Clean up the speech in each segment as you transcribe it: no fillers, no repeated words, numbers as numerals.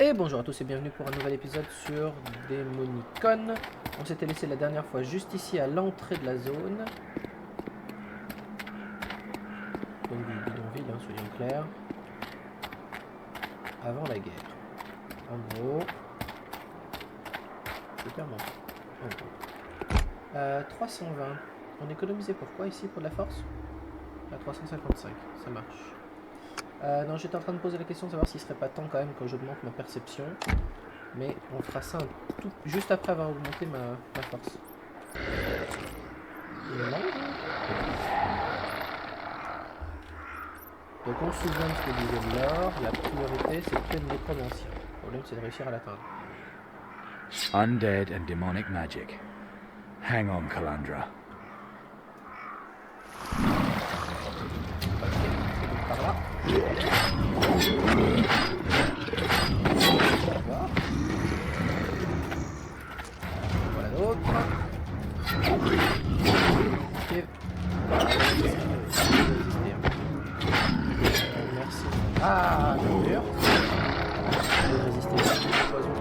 Et bonjour à tous et bienvenue pour un nouvel épisode sur Demonicon. On s'était laissé la dernière fois juste ici à l'entrée de la zone. Donc du bidonville, hein, soyons clairs. Avant la guerre. En gros... Je perds mon temps. En gros. 320. On économisait pourquoi ici pour de la force? À 355, ça marche. Non, j'étais en train de poser la question de savoir s'il serait pas temps quand même que j'augmente ma perception. Mais on fera ça juste après avoir augmenté ma force. Donc on se souvient de ce que disait l'or. La priorité c'est que le nécromancien. Le problème c'est de réussir à l'atteindre. Undead and demonic magic. Hang on, Calandra. Par là. Voilà l'autre. Okay. Merci. Ah, le mur. Je vais résister à la poison.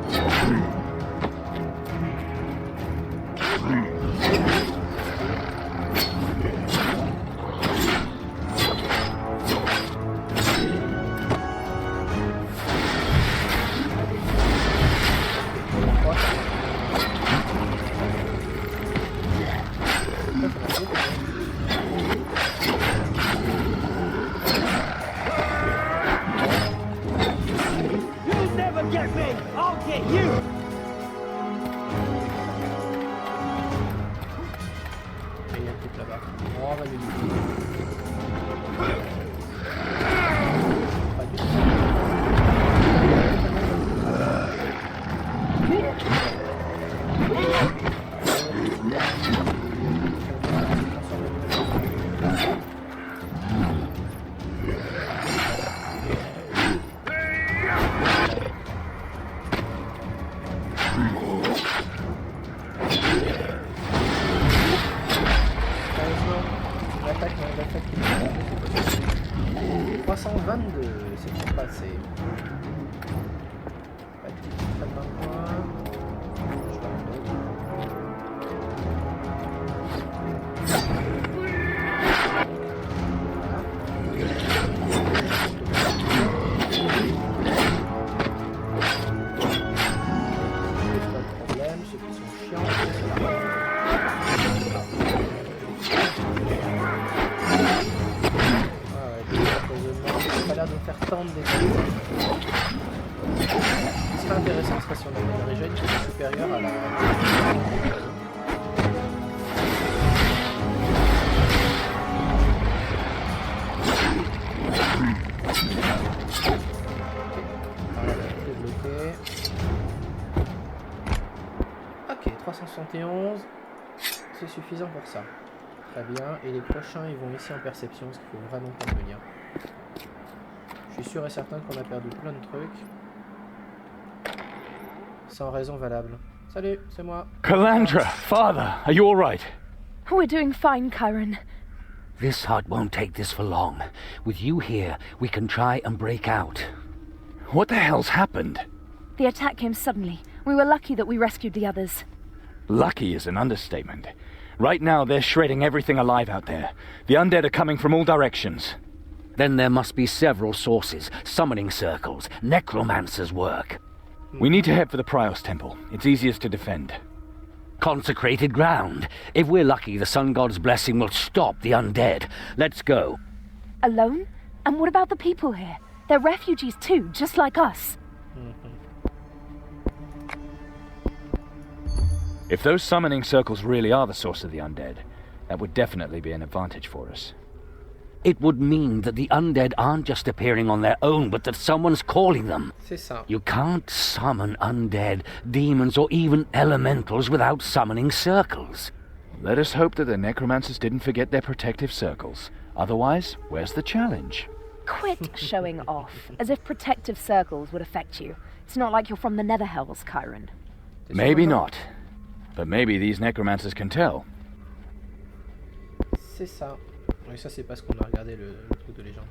Ce serait intéressant serait si on avait une région qui est supérieure à la... Ok, 371, c'est suffisant pour ça. Très bien, et les prochains ils vont ici en perception, parce qu'il faut vraiment pas venir. Je suis sûr et certain qu'on a perdu plein de trucs. Sans raison valable. Salut, c'est moi. Calandra, father, are you all right? We're doing fine, Chiron. This hut won't take this for long. With you here, we can try and break out. What the hell's happened? The attack came suddenly. We were lucky that we rescued the others. Lucky is an understatement. Right now, they're shredding everything alive out there. The undead are coming from all directions. Then there must be several sources, summoning circles, necromancer's work. We need to head for the Prios Temple. It's easiest to defend. Consecrated ground. If we're lucky, the sun god's blessing will stop the undead. Let's go. Alone? And what about the people here? They're refugees too, just like us. If those summoning circles really are the source of the undead, that would definitely be an advantage for us. It would mean that the undead aren't just appearing on their own, but that someone's calling them. C'est ça. You can't summon undead, demons, or even elementals without summoning circles. Let us hope that the necromancers didn't forget their protective circles. Otherwise, where's the challenge? Quit showing off, as if protective circles would affect you. It's not like you're from the Netherhells, Chiron. Maybe not. But maybe these necromancers can tell. C'est ça. Oui, ça c'est parce qu'on a regardé le truc de légende.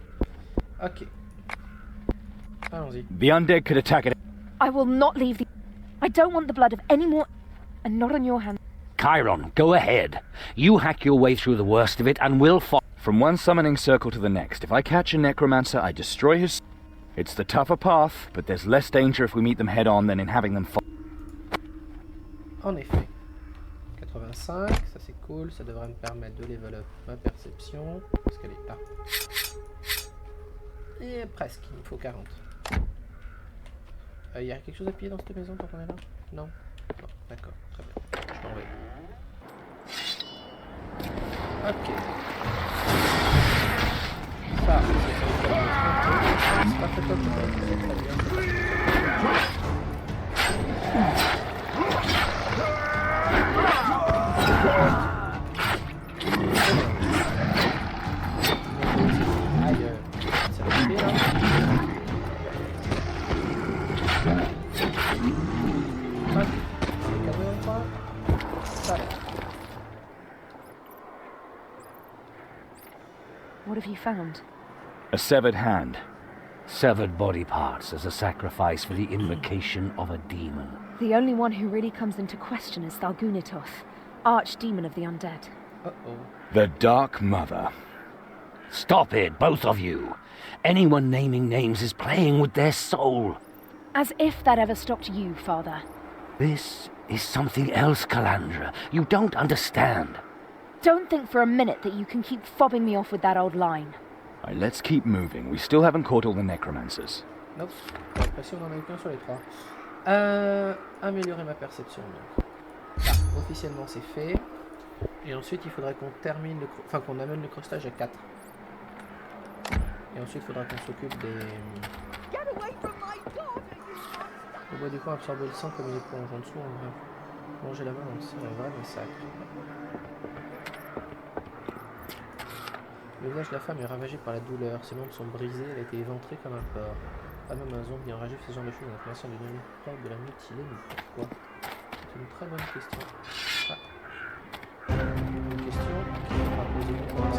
Ok. Allons-y. The undead could attack it. I will not leave the... I don't want the blood of any more... And not on your hands. Chiron, go ahead. You hack your way through the worst of it, and we'll follow. From one summoning circle to the next, if I catch a necromancer, I destroy his... It's the tougher path, but there's less danger if we meet them head-on than in having them fall. En effet. 85, ça c'est cool, ça devrait me permettre de level up ma perception, parce qu'elle est là. Et presque, il me faut 40. Il y a quelque chose à piller dans cette maison quand on est là? Non? Non, d'accord, très bien. Je m'en vais. Ok. Ça, c'est pas très top, c'est très bien. Aïe, ça va couper là. What have you found? A severed hand. Severed body parts as a sacrifice for the invocation of a demon. The only one who really comes into question is Thalgunitoth, archdemon of the undead. Uh-oh. The Dark Mother. Stop it, both of you. Anyone naming names is playing with their soul. As if that ever stopped you, Father. This is something else, Calandra. You don't understand. Don't think for a minute that you can keep fobbing me off with that old line. Alright, let's keep moving. We still haven't caught all the necromancers. Nope, j'ai l'impression qu'on en a eu qu'un sur les trois. Améliorer ma perception donc. Ah, officiellement c'est fait. Et ensuite il faudrait qu'on termine le... Enfin qu'on amène le crostage à 4. Et ensuite il faudra qu'on s'occupe des... On va du coup absorber le sang comme il est plonge en dessous en vrai. Manger la main, c'est un vrai massacre. Le visage de la femme est ravagé par la douleur, ses membres sont brisés, elle a été éventrée comme un porc. Pas même un zombie enragé fait ce genre de choses dans la création d'une épreuve de la mutilée, mais pourquoi? C'est une très bonne question. Ah. Une question qui sera posée une fois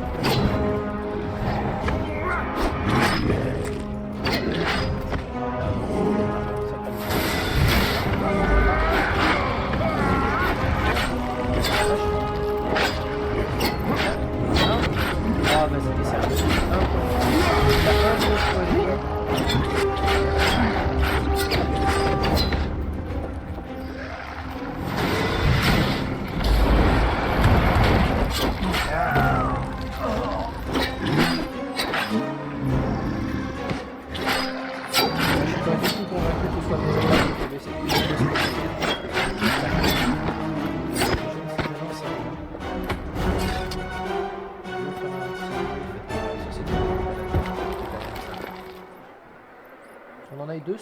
Ah, vas-y, t'es sérieux.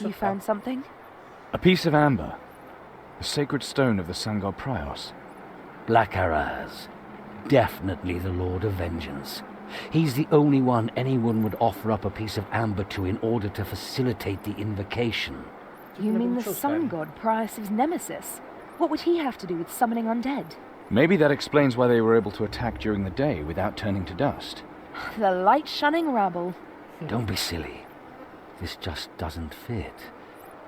You found something? A piece of amber. A sacred stone of the sun god Prios. Blackaraz. Definitely the Lord of Vengeance. He's the only one anyone would offer up a piece of amber to in order to facilitate the invocation. You mean the sun god, Prios' nemesis? What would he have to do with summoning undead? Maybe that explains why they were able to attack during the day without turning to dust. The light-shunning rabble. Don't be silly. This just doesn't fit.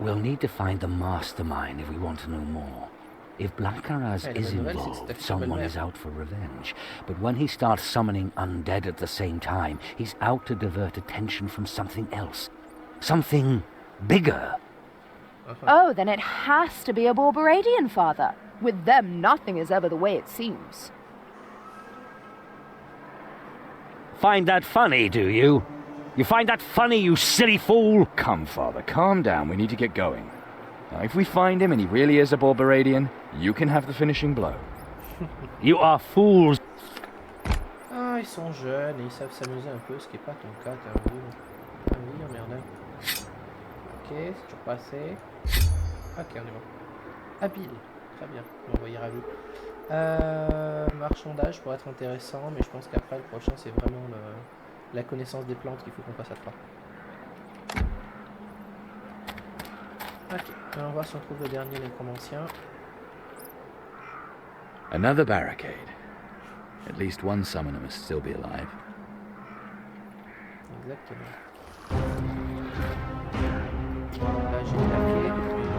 We'll need to find the mastermind if we want to know more. If Blackaraz is involved, someone is out for revenge. But when he starts summoning undead at the same time, he's out to divert attention from something else. Something bigger. Oh, then it has to be a Borberadian, Father. With them, nothing is ever the way it seems. Find that funny, do you? You find that funny, you silly fool? Come, Father, calm down. We need to get going. Now, if we find him and he really is a Borberadian, you can have the finishing blow. You are fools. Ah, ils sont jeunes et ils savent s'amuser un peu, ce qui n'est pas ton cas, t'as vu. T'as vu, emmerdeur. Ok, c'est toujours pas assez. Ok, on est bon. Habile, très bien, on va y ravir. Marchandage pour être intéressant, mais je pense qu'après le prochain c'est vraiment la connaissance des plantes qu'il faut qu'on passe à 3. Ok, on va voir si on trouve le dernier nécromancien. Another barricade. At least one summoner must still be alive. Exactement. Là j'ai la clé depuis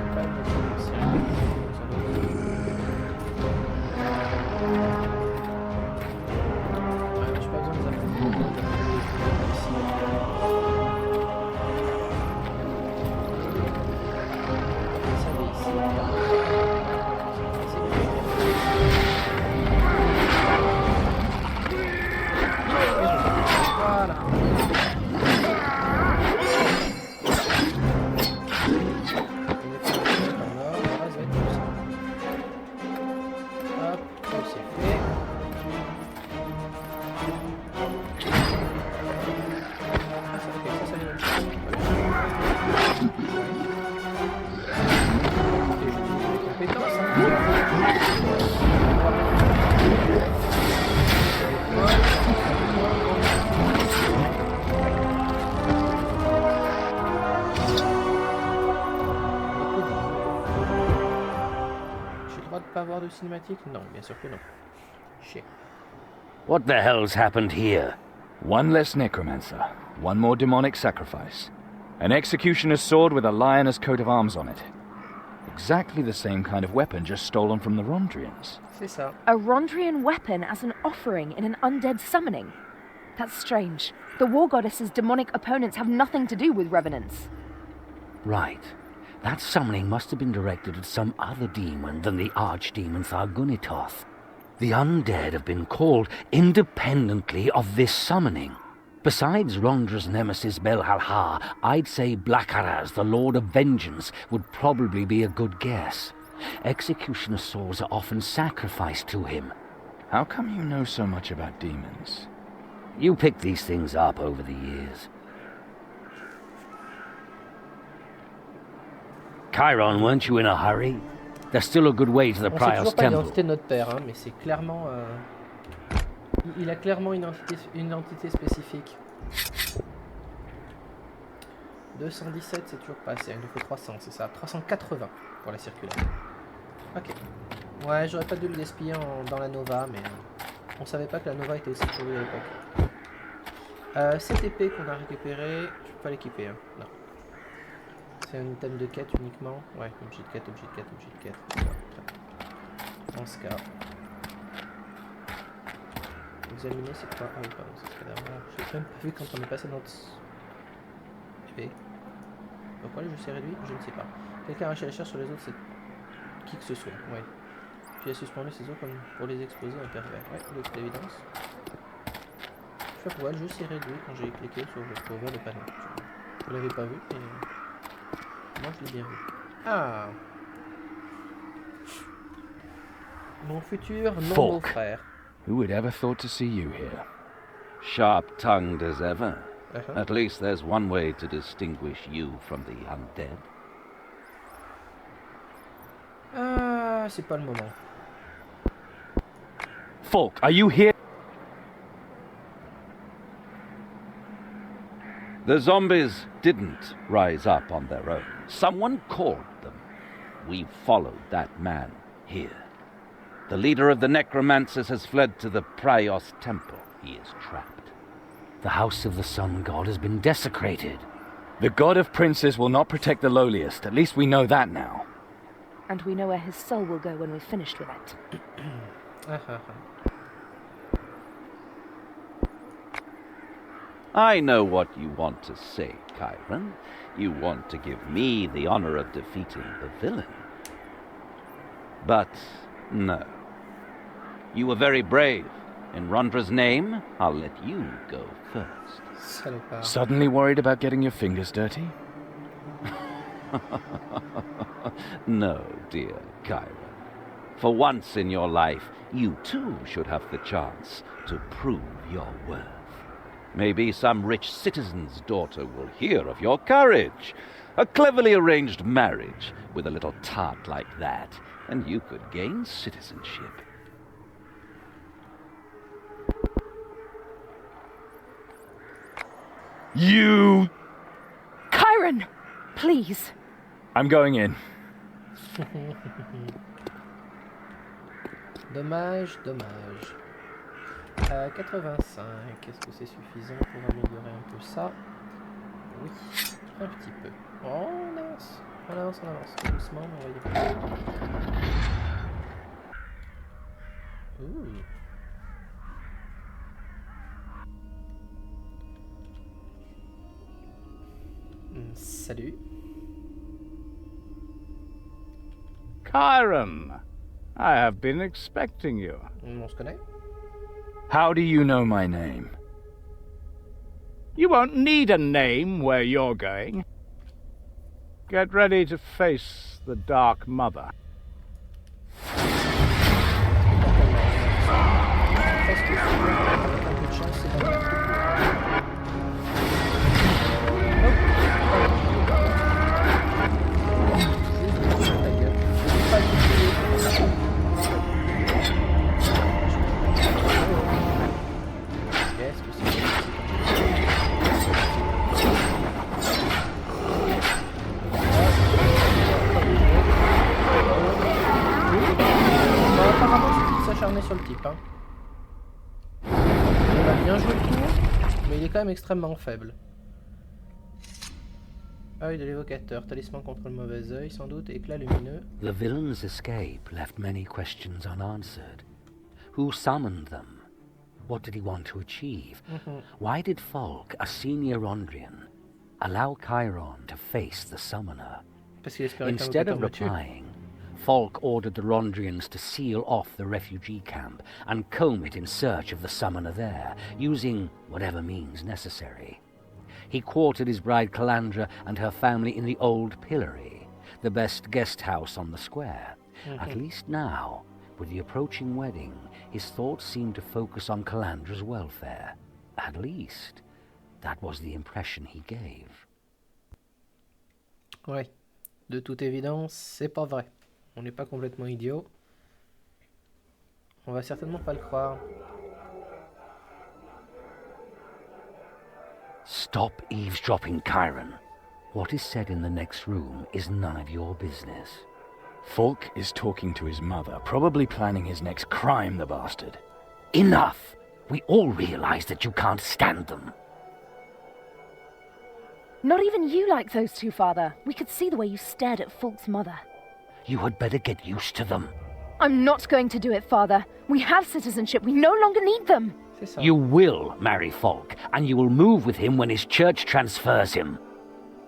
pas avoir de cinématique? Non, bien sûr que non. Chier. What the hell's happened here? One less necromancer, one more demonic sacrifice. An executioner's sword with a lioness coat of arms on it. Exactly the same kind of weapon just stolen from the Rondrians. C'est ça. A Rondrian weapon as an offering in an undead summoning? That's strange. The war goddess's demonic opponents have nothing to do with revenants. Right. That summoning must have been directed at some other demon than the archdemon Thargunitoth. The undead have been called independently of this summoning. Besides Rondra's nemesis Belhalha, I'd say Blackaraz, the Lord of Vengeance, would probably be a good guess. Executioner swords are often sacrificed to him. How come you know so much about demons? You pick these things up over the years. Chiron, weren't you in a hurry? There's still a good way to the On sait Prior's toujours pas temple. l'identité de notre père, hein, mais c'est clairement... Il a clairement une identité spécifique. 217, c'est toujours pas assez. Il nous faut 300, c'est ça. 380 pour la circulaire. Ok. Ouais, j'aurais pas dû le gaspiller dans la Nova, mais on savait pas que la Nova était aussi pourrie à l'époque. Cette épée qu'on a récupérée, je peux pas l'équiper, hein. Non. C'est un item de quête uniquement. Ouais, objet de quête, objet de quête, objet de quête. Dans ce cas. Examiner, c'est quoi? Ah oui, pardon, c'est ce qu'il y a derrière. J'ai même pas vu quand on est passé dans épée. Pourquoi le jeu s'est réduit? Je ne sais pas. Quelqu'un a arraché la chair sur les autres, c'est qui que ce soit. Ouais. Puis il a suspendu ses os comme pour les exposer à un pervers. Ouais, c'est l'évidence. Je sais pas pourquoi le jeu s'est réduit quand j'ai cliqué sur le pour voir le panneau. Je l'avais pas vu, mais moi je l'ai bien vu. Ah! Mon futur nouveau frère. Who would ever thought to see you here? Sharp-tongued as ever. Uh-huh. At least there's one way to distinguish you from the undead. Ah, c'est pas le moment. Falk, are you here? The zombies didn't rise up on their own. Someone called them. We followed that man here. The leader of the necromancers has fled to the Prior's temple. He is trapped. The house of the sun god has been desecrated. The god of princes will not protect the lowliest. At least we know that now. And we know where his soul will go when we've finished with it. I know what you want to say, Chiron. You want to give me the honor of defeating the villain. But no. You were very brave. In Rondra's name, I'll let you go first. Salopard. Suddenly worried about getting your fingers dirty? No, dear Chiron. For once in your life, you too should have the chance to prove your worth. Maybe some rich citizen's daughter will hear of your courage. A cleverly arranged marriage with a little tart like that, and you could gain citizenship. You... Chiron! Please! I'm going in. Dommage, dommage. 85, est-ce que c'est suffisant pour améliorer un peu ça? Oui, un petit peu. Oh, on avance, on avance, on avance. Doucement, mais on va y aller. Ouh. Salut. Chiron, I have been expecting you. On se connaît? How do you know my name? You won't need a name where you're going. Get ready to face the Dark Mother. Presque sûr, avec un peu de chance, c'est dans le truc. acharné sur le type. Hein. On a bien joué le tour, mais il est quand même extrêmement faible. Œil de l'évocateur, talisman contre le mauvais œil, sans doute, éclat lumineux. The villain's escape left many questions unanswered. Who summoned them? What did he want to achieve? Why did Falk, a senior Rondrian, allow Chiron to face the summoner? Instead of replying, Falk ordered the Rondrians to seal off the refugee camp and comb it in search of the summoner there, using whatever means necessary. He quartered his bride Calandra and her family in the old pillory, the best guest house on the square. At least now, with the approaching wedding, his thoughts seemed to focus on Calandra's welfare. At least, that was the impression he gave. Ouais, de toute évidence, c'est pas vrai. On n'est pas complètement idiot. On va certainement pas le croire. Stop eavesdropping, Chiron. What is said in the next room is none of your business. Falk is talking to his mother, probably planning his next crime, the bastard. Enough! We all realize that you can't stand them. Not even you like those two, Father. We could see the way you stared at Falk's mother. You had better get used to them. I'm not going to do it, Father. We have citizenship. We no longer need them. You will marry Falk, and you will move with him when his church transfers him.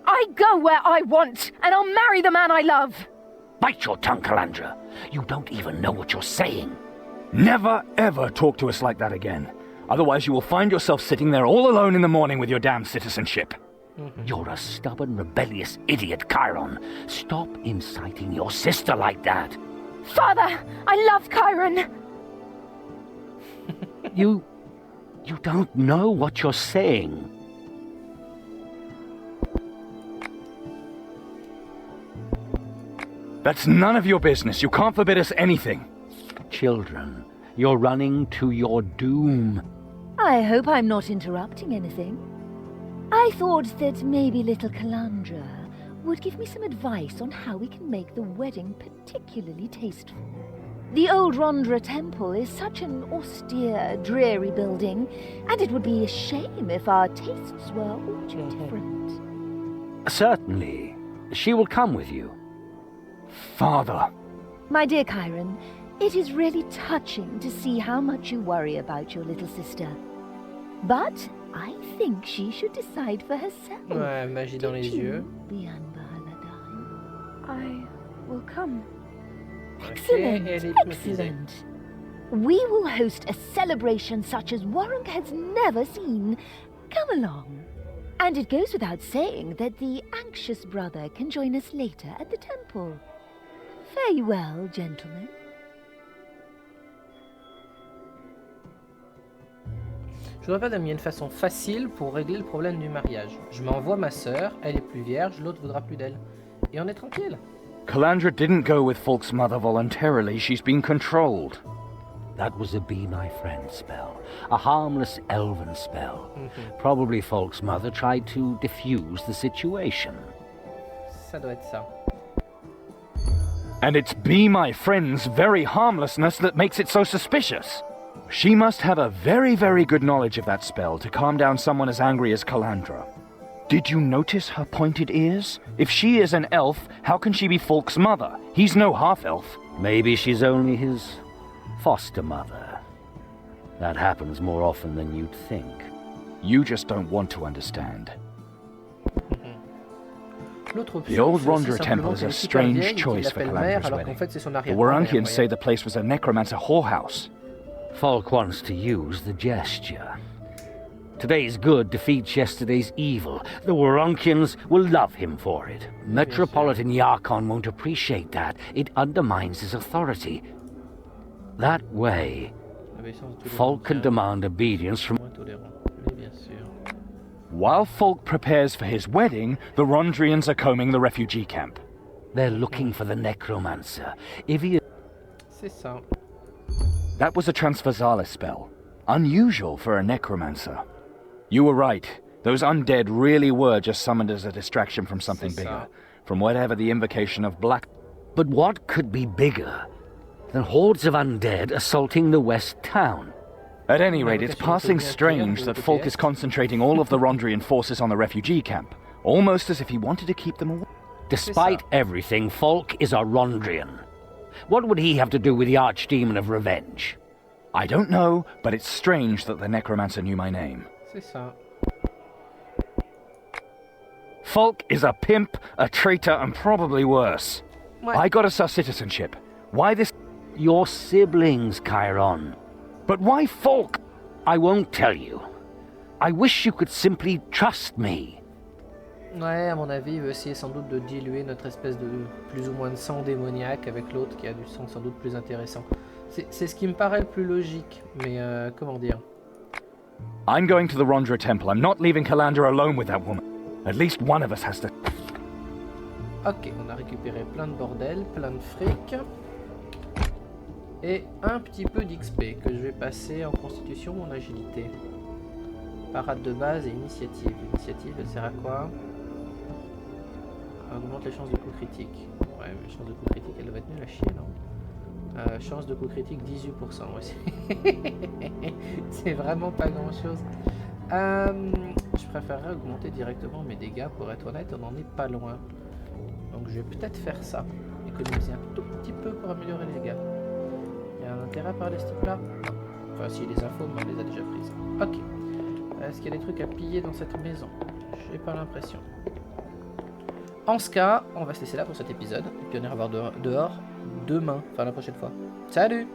I go where I want, and I'll marry the man I love. Bite your tongue, Calandra. You don't even know what you're saying. Never, ever talk to us like that again. Otherwise you will find yourself sitting there all alone in the morning with your damn citizenship. You're a stubborn, rebellious idiot, Chiron. Stop inciting your sister like that. Father, I love Chiron. You don't know what you're saying. That's none of your business. You can't forbid us anything. Children, you're running to your doom. I hope I'm not interrupting anything. I thought that maybe little Calandra would give me some advice on how we can make the wedding particularly tasteful. The old Rondra temple is such an austere, dreary building, and it would be a shame if our tastes were all too different. Certainly. She will come with you. Father. My dear Chiron, it is really touching to see how much you worry about your little sister. But I think she should decide for herself. Ouais, magie dans les yeux. I will come. Excellent, excellent. We will host a celebration such as Warwick has never seen. Come along. And it goes without saying that the anxious brother can join us later at the temple. Farewell, gentlemen. Je voudrais pas d'amener une façon facile pour régler le problème du mariage. Je m'envoie ma sœur, elle est plus vierge, l'autre voudra plus d'elle. Et on est tranquille. Calandra didn't go with Falk's mother voluntarily. She's been controlled. That was a Be My Friend spell. A harmless elven spell. Probably Falk's mother tried to diffuse the situation. Ça doit être ça. And it's Be My Friend's very harmlessness that makes it so suspicious. She must have a very, very good knowledge of that spell to calm down someone as angry as Calandra. Did you notice her pointed ears? If she is an elf, how can she be Falk's mother? He's no half-elf. Maybe she's only his foster mother. That happens more often than you'd think. You just don't want to understand. The old old Rondra temple is a strange choice for Calandra's wedding. The Warunkians say the place was a necromancer whorehouse. Falk wants to use the gesture. Today's good defeats yesterday's evil. The Warunkians will love him for it. Metropolitan Yarkon won't appreciate that. It undermines his authority. That way, Falk can demand obedience from... While Falk prepares for his wedding, the Rondrians are combing the refugee camp. They're looking for the necromancer. If he... C'est ça. That was a transversalis spell. Unusual for a necromancer. You were right. Those undead really were just summoned as a distraction from something bigger. From whatever the invocation of black... But what could be bigger than hordes of undead assaulting the west town. At any rate, it's passing strange that Falk is concentrating all of the Rondrian forces on the refugee camp, almost as if he wanted to keep them away. Despite everything, Falk is a Rondrian. What would he have to do with the Archdemon of Revenge? I don't know, but it's strange that the necromancer knew my name. C'est ça. Falk is a pimp, a traitor, and probably worse. Ouais. I got us our citizenship. Why this? Your siblings, Chiron. But why Falk? I won't tell you. I wish you could simply trust me. Ouais, à mon avis, il veut essayer sans doute de diluer notre espèce de plus ou moins de sang démoniaque avec l'autre qui a du sang sans doute plus intéressant. C'est ce qui me paraît le plus logique, mais comment dire? I'm going to the Rondra temple. I'm not leaving Calandra alone with that woman. At least one of us has to... Ok, on a récupéré plein de bordel, plein de fric. Et un petit peu d'XP que je vais passer en constitution ou en agilité. Parade de base et initiative. L'initiative, elle sert à quoi? Augmente les chances de coup critique. Ouais, mais les chances de coup critique, elle va être nulle à chier, non? Chance de coup critique 18%. Ouais, c'est vraiment pas grand chose. Je préférerais augmenter directement mes dégâts, pour être honnête, on n'en est pas loin. Donc je vais peut-être faire ça. Économiser un tout petit peu pour améliorer les dégâts. Il y a un intérêt à parler de ce type-là? Non. Enfin, si les infos, mais on les a déjà prises. Ok. Est-ce qu'il y a des trucs à piller dans cette maison? J'ai pas l'impression. En ce cas, on va se laisser là pour cet épisode. Et puis on ira voir dehors demain, enfin la prochaine fois. Salut!